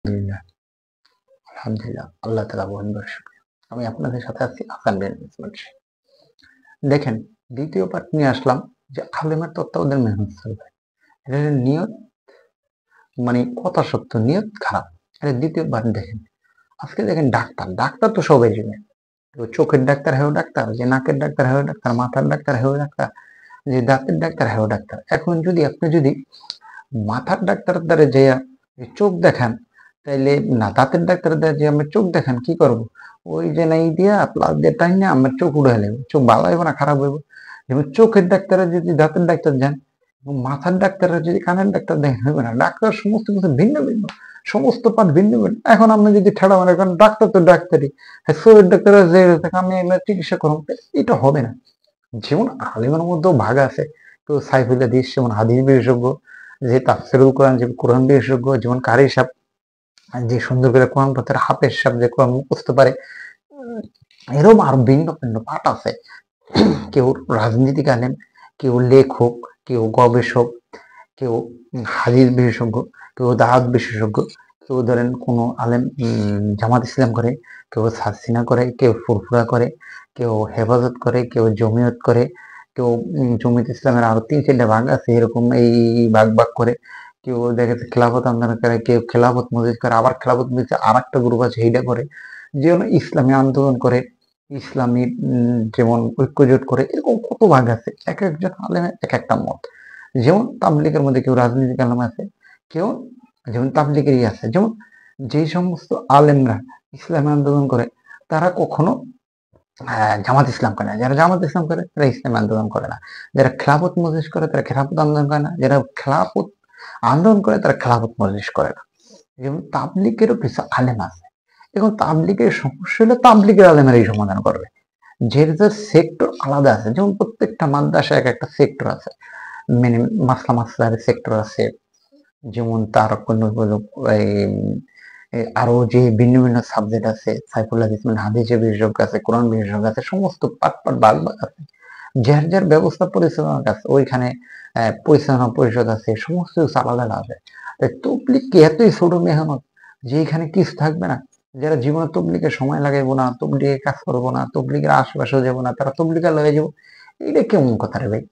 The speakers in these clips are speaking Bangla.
আলহামদুলিল্লাহ, আলহামদুলিল্লাহ। আল্লাহ তাআলা বহুবার শুকরিয়া। আমি আপনাদের সাথে আছি হাসান বিন ইসমাইল। দেখেন, দ্বিতীয় পার্ট নিয়ে আসলাম যে আলেমের তত্ত্বাবধানে মেহনত চলবে। এটার নিয়ত কথা সত্য, নিয়ত খারাপ। এটা দ্বিতীয় পার্ট দেখেন। আজকে দেখেন ডাক্তার তো সবাই চিনে। কেউ চোখের ডাক্তার হেও ডাক্তার, যে নাকের ডাক্তার হেও ডাক্তার, মাথার ডাক্তার হেও ডাক্তার, যে দাঁতের ডাক্তার হেও ডাক্তার। এখন যদি আপনি মাথার ডাক্তারের দ্বারা যেয়ে চোখ দেখান, তাইলে না দাঁতের ডাক্তারের দ্বারা যে আমরা চোখ দেখান কি করব? ওই যে নাই দিয়া প্লাস দিয়ে টাইনে আমার চোখ উড়ে হলে চোখ ভালো হইব না খারাপ হইব? যেমন চোখের ডাক্তারে যদি দাঁতের ডাক্তার যান, এবং মাথার ডাক্তাররা যদি কানের ডাক্তার দেখেন হইবে না। ডাক্তার সমস্ত কিছু ভিন্ন ভিন্ন, সমস্ত পাঠ ভিন্ন ভিন্ন। এখন আপনি যদি ঠেড়া মানে কারণ ডাক্তার তো ডাক্তারই, হ্যাঁ শরীর ডাক্তারের যে আমি এগুলো চিকিৎসা করুন, এটা হবে না। যেমন আলেমের মধ্যেও ভাগ আছে, কেউ সাইফুল হাদিস যেমন হাদিস বিশেষজ্ঞ, যে তাফসিরুল কোরআন যে কোরআন বিশেষজ্ঞ, যেমন কারি সাহেব যে সুন্দর করে কোরআন পড়তে, হাফেজ সাহেব যে কোরআন মুখস্থ পারে। এরকম আরো ভিন্ন ভিন্ন পাঠ আছে। কেউ রাজনীতিক আলেম, কেউ লেখক, কেউ গবেষক, কেউ হাদিস বিশেষজ্ঞ, কেউ দাওয়াত বিশেষজ্ঞ, কেউ ধরেন কোনো আলেম জামাত ইসলাম করে, কেউ সাসিনা করে, কেউ ফুরফুরা করে, কেউ হেফাজত করে, কেউ জমিয়ত করে, কেউ জমিয়ত ইসলামের আরো ৩-৪টা ভাগ আছে, এরকম এই ভাগ করে। কেউ দেখা যাচ্ছে খেলাফত আন্দোলন করে, কেউ খেলাফত মসজিদ করে, আবার খেলাফত মসজিদ আর একটা গ্রুপ আছে এইটা করে, যেমন ইসলামী আন্দোলন করে, ইসলামী যেমন ঐক্যজোট করে। এরকম কত ভাগ আছে, এক একজন আলেমের এক একটা মত। যেমন তাবলিগের মধ্যে কেউ রাজনীতিক আলেম আছে, কেউ যেমন তাবলিগেরই আছে। যেমন যে সমস্ত আলেমরা ইসলামী আন্দোলন করে, তারা কখনো জামাত ইসলাম করে না। যারা জামাত ইসলাম করে তারা ইসলামী আন্দোলন করে না। যারা খেলাফত মজলিস করে তারা খেলাফত আন্দোলন করে না। যারা খেলাফত আন্দোলন করে তারা খেলাফত মজলিস করে না। যেমন তাবলিগেরও কিছু আলেম আছে। এখন তাবলিগের সমস্যা হলে তাবলিগের আলেমের এই সমাধান করবে। যে সেক্টর আলাদা আছে, যেমন প্রত্যেকটা মাদ্রাসা এক একটা সেক্টর আছে, মানে মাসলার সেক্টর আছে। যেমন তার কোনো আরো যে ভিন্ন ভিন্ন সাবজেক্ট আছে, সাইফুল হাদিস মানে হাদিসের বিশেষজ্ঞ আছে, কোরআন বিশেষজ্ঞ আছে, সমস্ত পাট ভাগ আছে। যার যার ব্যবস্থা পরিচালনার কাছে ওইখানে পরিচালনা পরিষদ আছে, সমস্ত কিছু আলাদা আছে। তবলিগ কি এতই ছোট মেহনত যে এখানে কিছু থাকবে না? যারা জীবনে তবলিগের সময় লাগাইবো না, তবলিগের কাজ করবো না, তবলিগের আশেপাশেও যাবো না, তারা তবলিগের লাগাই যাবো? এটা কেমন কথা রে ভাই?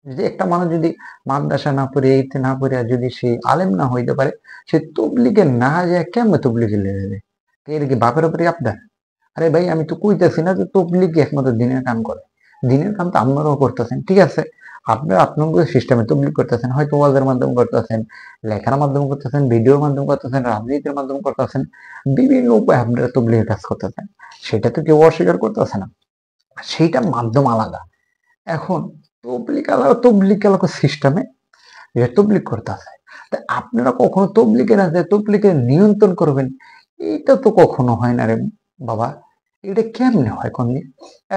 যে একটা মানুষ যদি মাদ্রাসা না পড়ে এইতে না পড়ে যদি সে আলেম না হইতে পারে, সে তবলিগে না যায় কেমনে তবলিগে লেগে যায়? এর কি বাপের উপরে আপনার? আরে ভাই আমি তো কইতেছি না যে তবলিগ একমাত্র দিনের কাম করে। দিনের কাম তো আপনারাও করতেছেন, ঠিক আছে। আপনারা আপনাদের সিস্টেমে তবলিগ করতেছেন, হয়তো ওয়াজের মাধ্যমে করতেছেন, লেখার মাধ্যমে করতেছেন, ভিডিওর মাধ্যমে করতেছেন, রাজনীতির মাধ্যমে করতেছেন, বিভিন্ন উপায়ে আপনারা তবলিগের কাজ করতেছেন। সেটা তো কেউ অস্বীকার করতেছে না। সেইটা মাধ্যম আলাদা। এখন তবলিগ আলাদা সিস্টেমে তবলিগ করতেছে। তা আপনারা কখনো তবলিগের আছে তবলিগের নিয়ন্ত্রণ করবেন? এটা তো কখনো হয় না রে বাবা। এটা কেমনে হয় কোন?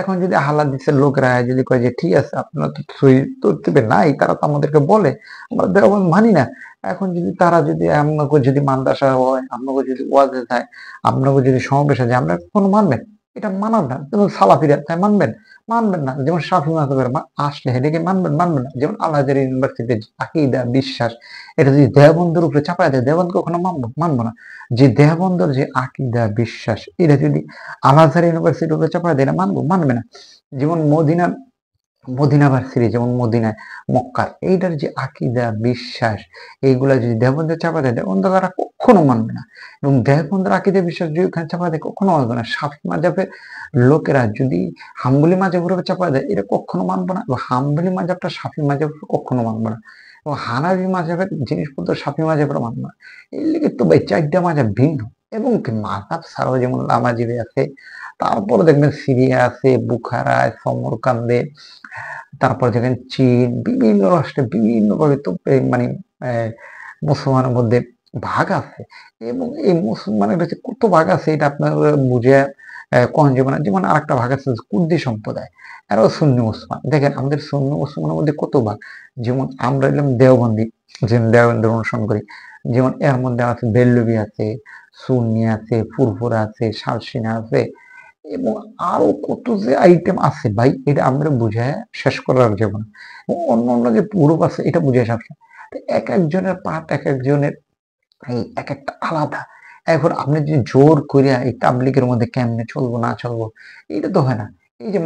এখন যদি হালাদিসের লোকরা যদি কয় যে ঠিক আছে আপনারা তো সই তরতিবে নাই, তারা তো আমাদেরকে বলে, আমরা দেওবন্দ মানি না। এখন যদি তারা যদি আপনাকে যদি মাদ্রাসা হয়, আপনাকে যদি ওয়াজে যায়, আপনাকে যদি সমাবেশে যায়, আমরা কখনো মানবেন? এটা মানার না। যেমন সালাফিরা তাই মানবেন? মানবেন না। যেমন শাফি মাযহাবের আসলে এটাকে মানবেন? মানবেন না। যেমন আল আজহার ইউনিভার্সিটির আকীদা বিশ্বাস, এটা যদি দেওবন্দের উপরে চাপায় দেয়, দেওবন্দ কখনো মানবো না। যে দেওবন্দের যে আকীদা বিশ্বাস, এটা যদি আল আজহার ইউনিভার্সিটির উপরে চাপায় দেয়, এটা মানবে না। যেমন মদিনা ভার্সিটি, যেমন মদিনায় মক্কার এইটার যে আকীদা বিশ্বাস, এইগুলা যদি দেওবন্দের চাপা দেয়, দেওবন্দ তারা কখনো মানবে না। এবং দেওবন্দের আকীদা বিশ্বাস যদি ওখানে চাপা দেয়, কখনো মানবে না। শাফি মাযহাবের লোকেরা যদি হাম্বলি মাযহাবের উপরে চাপা দেয়, এটা কখনো মানবো না। এবং হাম্বলি মাযহাবটা শাফি মাযহাবের কখনো মানবো না। এবং হানাফি মাযহাবের জিনিসপত্র শাফি মাযহাবের মানবো না। এর লিগে তো ভাই ৪টা মাযহাব ভিন্ন। এবং কি মাযহাব ছাড়াও যেমন লামাজীবে আছে, তারপরে দেখবেন সিরিয়া আছে, বুখারায়, সমরকান্দে, তারপর দেখেন চীন, বিভিন্ন রাষ্ট্রে বিভিন্নভাবে তো মানে মুসলমানের মধ্যে ভাগ আছে। এবং এই মুসলমানের কাছে কত ভাগ আছে এটা আপনার বুঝে কন যাবে না। যেমন আরেকটা ভাগ আছে কুর্দি সম্প্রদায়, এরাও সুন্নি মুসলমান। দেখেন আমাদের সুন্নি মুসলমানের মধ্যে কত ভাগ। যেমন আমরা এলাম দেওবন্দি, যেমন দেওবন্দের অনুসরণ করি। যেমন এর মধ্যে আছে বেল্লবি আছে, সুন্নি আছে, ফুরফুরা আছে, শালসিনা আছে, এবং আরো কত যে আইটেম আছে ভাই, এটা আমরা বুঝায় শেষ করার যাব না। অন্য অন্য যে গ্রুপ আছে এটা বুঝায় শেষ না। এক একজনের পাঠ এক একজনের এই এক একটা আলাদা। এখন আপনি যদি জোর করিয়া এই তাবলিগের মধ্যে কেমনে চলবো না চলবো, এটা তো হয় না। এই যে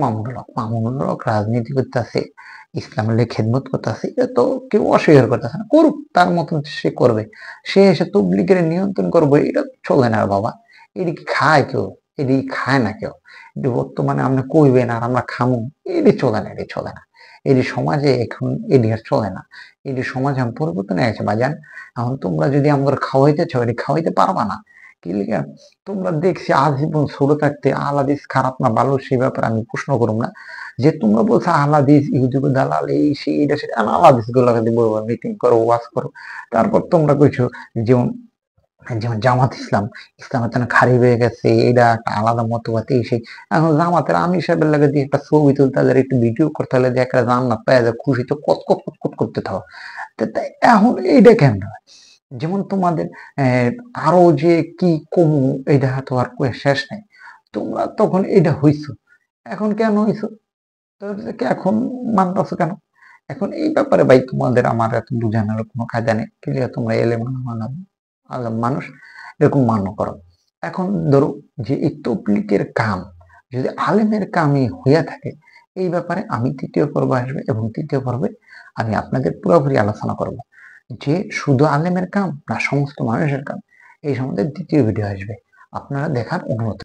মামুনুল হক রাজনীতি করতেছে, ইসলামের খেদমত করতেছে, এটা তো কেউ অস্বীকার করতেছে না, করুক, তার মতন সে করবে। সে এসে তবলিগের নিয়ন্ত্রণ করবে, এটা চলে না বাবা। এটি কি খায় কেউ? এটি খায় না কেউ। এটি বর্তমানে আমরা কইবেন আর আমরা খামু, এটি চলে না, এটি চলে না। এটি সমাজে এখন এটি আর চলে না। এটি সমাজ এখন পরিবর্তন হয়ে গেছে বাজান। এখন তোমরা যদি আমাদের খাওয়াইতে চাও, এটি খাওয়াইতে পারবা না। কি লিগা? তোমরা দেখছি আজীবন ছোট থাকতে আহলে হাদিস খারাপ না ভালো সেই ব্যাপারে আমি প্রশ্ন করব না। যে তোমরা বলছো আহলে হাদিস ইহুদি দালাল এই সেই এটা সেটা, আহলে হাদিস গুলোকে দিয়ে বলবো মিটিং করো, ওয়াজ করো। তারপর তোমরা কইছো যেমন যেমন জামাত ইসলাম, ইসলামের তেন খারিজ হয়ে গেছে, এটা একটা আলাদা মতবাদ এই সেই। এখন জামাতের আমির সাহেবের লাগে দিয়ে একটা ছবি তুলতে হলে, একটু ভিডিও করতে হলে, যে একটা জান্নাত পাওয়া যায়, খুশিতে কতকত কতকত করতে থাকো। এখন এইটা কেন হয়? যেমন তোমাদের আরো যে কি কমু, এটা তো আর শেষ নাই। তোমরা তখন এটা হইছো, এখন কেন হইছো? এখন মানতেছো কেন? এখন এই ব্যাপারে ভাই তোমাদের আমার এত বুঝানোর কোনো কায়দা নেই। ক্লিয়ার? তোমরা এলে আলম মানুষ, এরকম মান্য করো। এখন ধরো যে এই তবলিগের কাম যদি আলেমের কামই হইয়া থাকে, এই ব্যাপারে আমি তৃতীয় পর্বে আসবে, এবং তৃতীয় পর্বে আমি আপনাদের পুরোপুরি আলোচনা করব যে শুধু আলেমের কাম না সমস্ত মানুষের কাম। এই সম্বন্ধে দ্বিতীয় ভিডিও আসবে, আপনারা দেখার অনুরোধ।